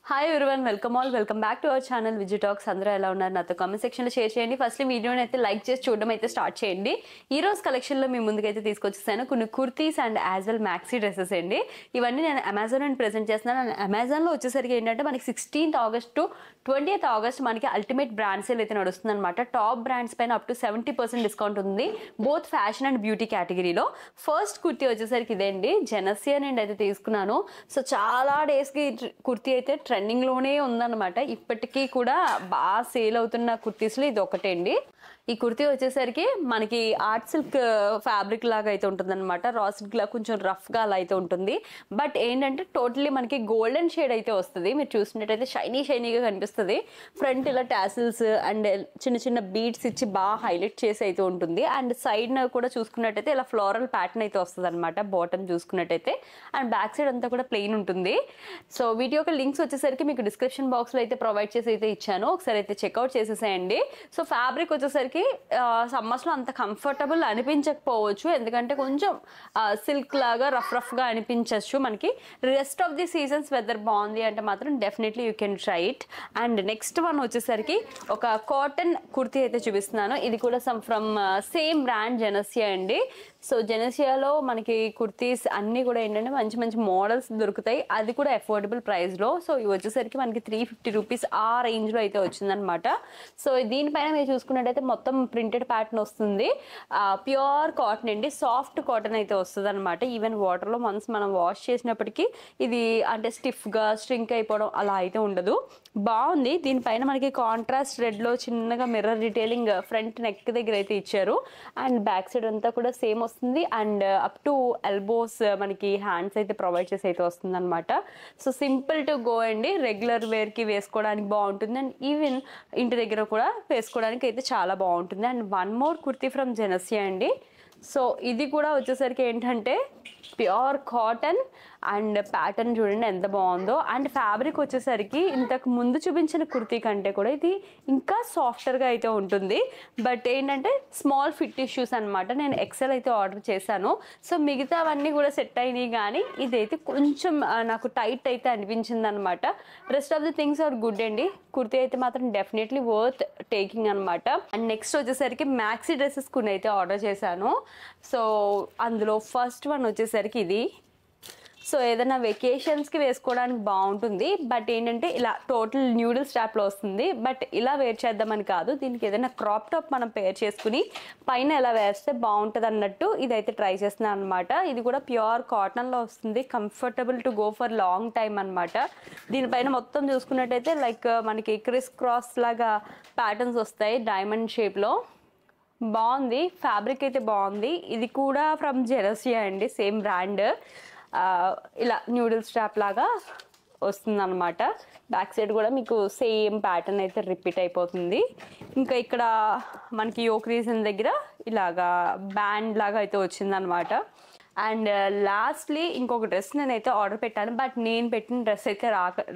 Hi everyone welcome back to our channel Vijay talks. అందరూ ఎలా ఉన్నారు? నాతో కామెంట్ సెక్షన్లో షేర్ చేయండి. ఫస్ట్ వీడియోని అయితే లైక్ చేసి చూడడం అయితే స్టార్ట్ చేయండి. ఈ రోజు కలెక్షన్లో మీ ముందుకైతే తీసుకొచ్చేసాను కొన్ని kurtis and as well maxi dresses అండి. ఇవన్నీ నేను అమెజాన్ అని ప్రెజెంట్ చేస్తున్నాను. అమెజాన్లో వచ్చేసరికి ఏంటంటే మనకి 16th August to 20th August మనకి అల్టిమేట్ బ్రాండ్ సేల్ అయితే నడుస్తుంది అనమాట. టాప్ బ్రాండ్స్ పైన అప్ టు 70% డిస్కౌంట్ ఉంది, బోత్ ఫ్యాషన్ అండ్ బ్యూటీ కేటగిరీలో. ఫస్ట్ కుర్తీ వచ్చేసరికి ఇదేండి, జెనసియా నుండి అయితే తీసుకున్నాను. సో చాలా డేస్కి కుర్తీ అయితే ట్రెండింగ్లోనే ఉందన్నమాట. ఇప్పటికీ కూడా బాగా సేల్ అవుతున్న కుర్తీస్లో ఇది ఒకటే అండి. ఈ కుర్తీ వచ్చేసరికి మనకి ఆర్ట్ సిల్క్ ఫ్యాబ్రిక్ లాగా అయితే ఉంటుంది అనమాట. రా సిల్క్ లా కొంచెం రఫ్గా అలా అయితే ఉంటుంది. బట్ ఏంటంటే టోటలీ మనకి గోల్డెన్ షేడ్ అయితే వస్తుంది. మీరు చూసినట్టయితే షైనీగా కనిపిస్తుంది. ఫ్రంట్ ఇలా టాసిల్స్ అండ్ చిన్న చిన్న బీడ్స్ ఇచ్చి బాగా హైలైట్ చేసి అయితే ఉంటుంది. అండ్ సైడ్ కూడా చూసుకున్నట్టయితే ఇలా ఫ్లోరల్ ప్యాటర్న్ అయితే వస్తుంది అనమాట. బాటమ్ చూసుకున్నట్టయితే అండ్ బ్యాక్ సైడ్ అంతా కూడా ప్లెయిన్ ఉంటుంది. సో వీటి యొక్క లింక్స్ వచ్చేసరికి మీకు డిస్క్రిప్షన్ బాక్స్లో అయితే ప్రొవైడ్ చేసి అయితే ఇచ్చాను. ఒకసారి అయితే చెక్అవుట్ చేసేసేయండి. సో ఫ్యాబ్రిక్ వచ్చేసరికి సమ్మర్స్లో అంత కంఫర్టబుల్ అనిపించకపోవచ్చు, ఎందుకంటే కొంచెం సిల్క్ లాగా రఫ్గా అనిపించవచ్చు మనకి. Rest of the seasons weather బాగుంది అంటే మాత్రం definitely you can try it. And next one వచ్చేసరికి ఒక కాటన్ కుర్తీ అయితే చూపిస్తున్నాను. ఇది కూడా ఫ్రమ్ సేమ్ బ్రాండ్ జెనసియా అండి. సో జెనసియాలో మనకి కుర్తీస్ అన్నీ కూడా ఏంటంటే మంచి మంచి మోడల్స్ దొరుకుతాయి, అది కూడా అఫోర్డబుల్ ప్రైస్లో. సో ఇవి వచ్చేసరికి మనకి 350 రూపీస్ ఆ రేంజ్లో అయితే వచ్చిందనమాట. సో దీనిపైన మీరు చూసుకున్నట్టయితే మొత్తం ప్రింటెడ్ ప్యాటర్న్ వస్తుంది. ప్యూర్ కాటన్ అండి, సాఫ్ట్ కాటన్ అయితే వస్తుంది అనమాట. ఈవెన్ వాటర్లో వన్స్ మనం వాష్ చేసినప్పటికీ ఇది అంటే స్టిఫ్గా స్ట్రింక్ అయిపోవడం అలా అయితే ఉండదు. బాగుంది. దీనిపైన మనకి కాంట్రాస్ట్ రెడ్లో చిన్నగా మిర్రర్ డీటెయిలింగ్ ఫ్రంట్ నెక్ దగ్గర అయితే ఇచ్చారు. అండ్ బ్యాక్ సైడ్ అంతా కూడా సేమ్ వస్తుంది. అండ్ అప్ టు ఎల్బోస్ మనకి హ్యాండ్స్ అయితే ప్రొవైడ్ చేసి అయితే వస్తుంది అనమాట. సో సింపుల్ టు గో అండి, రెగ్యులర్ వేర్కి వేసుకోవడానికి బాగుంటుంది. అండ్ ఈవెన్ ఇంటి దగ్గర కూడా వేసుకోవడానికి అయితే చాలా బాగుంటుంది. And one more kurti from Janasya అండి. సో ఇది కూడా వచ్చేసరికి ఏంటంటే ప్యూర్ కాటన్ అండ్ ప్యాటర్న్ చూడండి ఎంత బాగుందో. అండ్ ఫ్యాబ్రిక్ వచ్చేసరికి ఇంతకు ముందు చూపించిన కుర్తీ కంటే కూడా ఇది ఇంకా సాఫ్టర్గా అయితే ఉంటుంది. బట్ ఏంటంటే స్మాల్ ఫిట్ ఇష్యూస్ అనమాట. నేను ఎక్సెల్ అయితే ఆర్డర్ చేశాను. సో మిగతావన్నీ కూడా సెట్ అయినాయి, కానీ ఇదైతే కొంచెం నాకు టైట్ అయితే అనిపించింది అనమాట. Rest of the things are good అండి. కుర్తీ అయితే మాత్రం డెఫినెట్లీ వర్త్ టేకింగ్ అనమాట. అండ్ నెక్స్ట్ వచ్చేసరికి మ్యాక్సీ డ్రెస్సెస్ కొన్ని అయితే ఆర్డర్ చేశాను. సో అందులో ఫస్ట్ వన్ వచ్చేసరికి ఇది. సో ఏదైనా వెకేషన్స్కి వేసుకోవడానికి బాగుంటుంది. బట్ ఏంటంటే ఇలా టోటల్ న్యూడిల్ స్టాప్లో వస్తుంది. బట్ ఇలా వేర్ చేద్దామని కాదు, దీనికి ఏదైనా క్రాప్ టాప్ మనం పేర్ చేసుకుని పైన ఎలా వేస్తే బాగుంటుంది అన్నట్టు ఇదైతే ట్రై చేస్తున్నాను అనమాట. ఇది కూడా ప్యూర్ కాటన్లో వస్తుంది, comfortable to go for long time అనమాట. దీనిపైన మొత్తం చూసుకున్నట్టయితే లైక్ మనకి క్రిస్ క్రాస్ లాగా ప్యాటర్న్స్ వస్తాయి డైమండ్ షేప్లో. బాగుంది, ఫ్యాబ్రిక్ అయితే బాగుంది. ఇది కూడా ఫ్రమ్ జెనసియా అండి, సేమ్ బ్రాండ్. ఇలా న్యూడిల్ స్ట్రాప్ లాగా వస్తుంది అనమాట. బ్యాక్ సైడ్ కూడా మీకు సేమ్ ప్యాటర్న్ అయితే రిపీట్ అయిపోతుంది. ఇంకా ఇక్కడ మనకి యోక్ రీజన్ దగ్గర ఇలాగా బ్యాండ్ లాగా అయితే వచ్చిందనమాట. అండ్ లాస్ట్లీ ఇంకొక డ్రెస్ నేనైతే ఆర్డర్ పెట్టాను. బట్ నేను పెట్టిన డ్రెస్ అయితే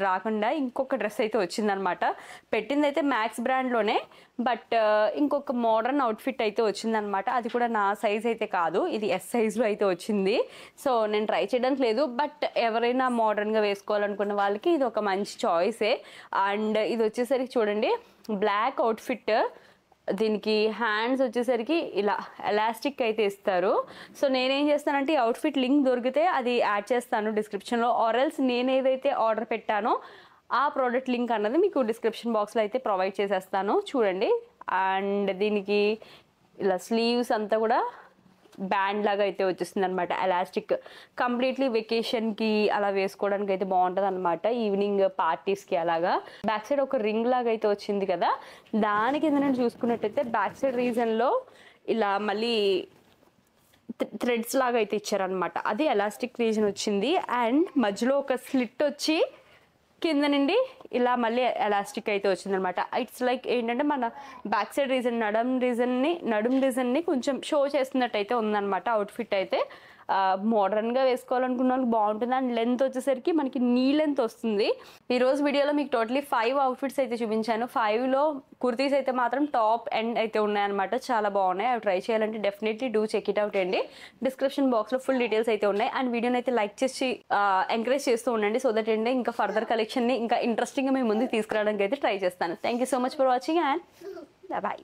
రాకుండా ఇంకొక డ్రెస్ అయితే వచ్చిందనమాట. పెట్టింది అయితే మ్యాక్స్ బ్రాండ్లోనే, బట్ ఇంకొక మోడర్న్ అవుట్ఫిట్ అయితే వచ్చిందనమాట. అది కూడా నా సైజ్ అయితే కాదు, ఇది ఎస్ సైజ్లో అయితే వచ్చింది. సో నేను ట్రై చేయడానికి లేదు, బట్ ఎవరైనా మోడర్న్గా వేసుకోవాలనుకున్న వాళ్ళకి ఇది ఒక మంచి చాయిసే. అండ్ ఇది వచ్చేసరికి చూడండి బ్లాక్ అవుట్ఫిట్. దీనికి హ్యాండ్స్ వచ్చేసరికి ఇలా ఎలాస్టిక్ అయితే ఇస్తారు. సో నేనేం చేస్తానంటే ఈ అవుట్ఫిట్ లింక్ దొరికితే అది యాడ్ చేస్తాను డిస్క్రిప్షన్లో, ఆర్ఎల్స్ నేను ఏదైతే ఆర్డర్ పెట్టానో ఆ ప్రోడక్ట్ లింక్ అన్నది మీకు డిస్క్రిప్షన్ బాక్స్లో అయితే ప్రొవైడ్ చేసేస్తాను చూడండి. అండ్ దీనికి ఇలా స్లీవ్స్ అంతా కూడా బ్యాండ్ లాగా అయితే వచ్చేస్తుంది అనమాట, ఎలాస్టిక్. కంప్లీట్లీ వెకేషన్కి అలా వేసుకోవడానికి అయితే బాగుంటుంది అనమాట, ఈవినింగ్ పార్టీస్కి అలాగా. బ్యాక్ సైడ్ ఒక రింగ్ లాగా అయితే వచ్చింది కదా, దాని కింద నేను చూసుకున్నట్టయితే బ్యాక్ సైడ్ రీజన్లో ఇలా మళ్ళీ థ్రెడ్స్ లాగా అయితే ఇచ్చారనమాట. అది ఎలాస్టిక్ రీజన్ వచ్చింది. అండ్ మధ్యలో ఒక స్లిట్ వచ్చి కింద నుండి ఇలా మళ్ళీ ఎలాస్టిక్ అయితే వచ్చిందనమాట. ఇట్స్ లైక్ ఏంటంటే మన బ్యాక్ సైడ్ నడుం రీజన్ని కొంచెం షో చేస్తున్నట్టు అయితే ఉందన్నమాట అవుట్ఫిట్ అయితే. మోడర్న్గా వేసుకోవాలనుకున్న వాళ్ళకి బాగుంటుంది. అండ్ లెంత్ వచ్చేసరికి మనకి నీ లెంత్ వస్తుంది. ఈరోజు వీడియోలో మీకు టోటలీ 5 అవుట్ఫిట్స్ అయితే చూపించాను. 5లో కుర్తీస్ అయితే మాత్రం టాప్ ఎండ్ అయితే ఉన్నాయన్నమాట. చాలా బాగున్నాయి. అవి ట్రై చేయాలంటే definitely do check it out అండి. డిస్క్రిప్షన్ బాక్స్లో ఫుల్ డీటెయిల్స్ అయితే ఉన్నాయి. అండ్ వీడియోని అయితే లైక్ చేసి ఎంకరేజ్ చేస్తూ ఉండండి. సో దట్ అండి ఇంకా ఫర్దర్ కలెక్షన్ని ఇంకా ఇంట్రెస్టింగ్గా మేము ముందుకు తీసుకురావడానికి అయితే ట్రై చేస్తాను. Thank you so much for watching and bye.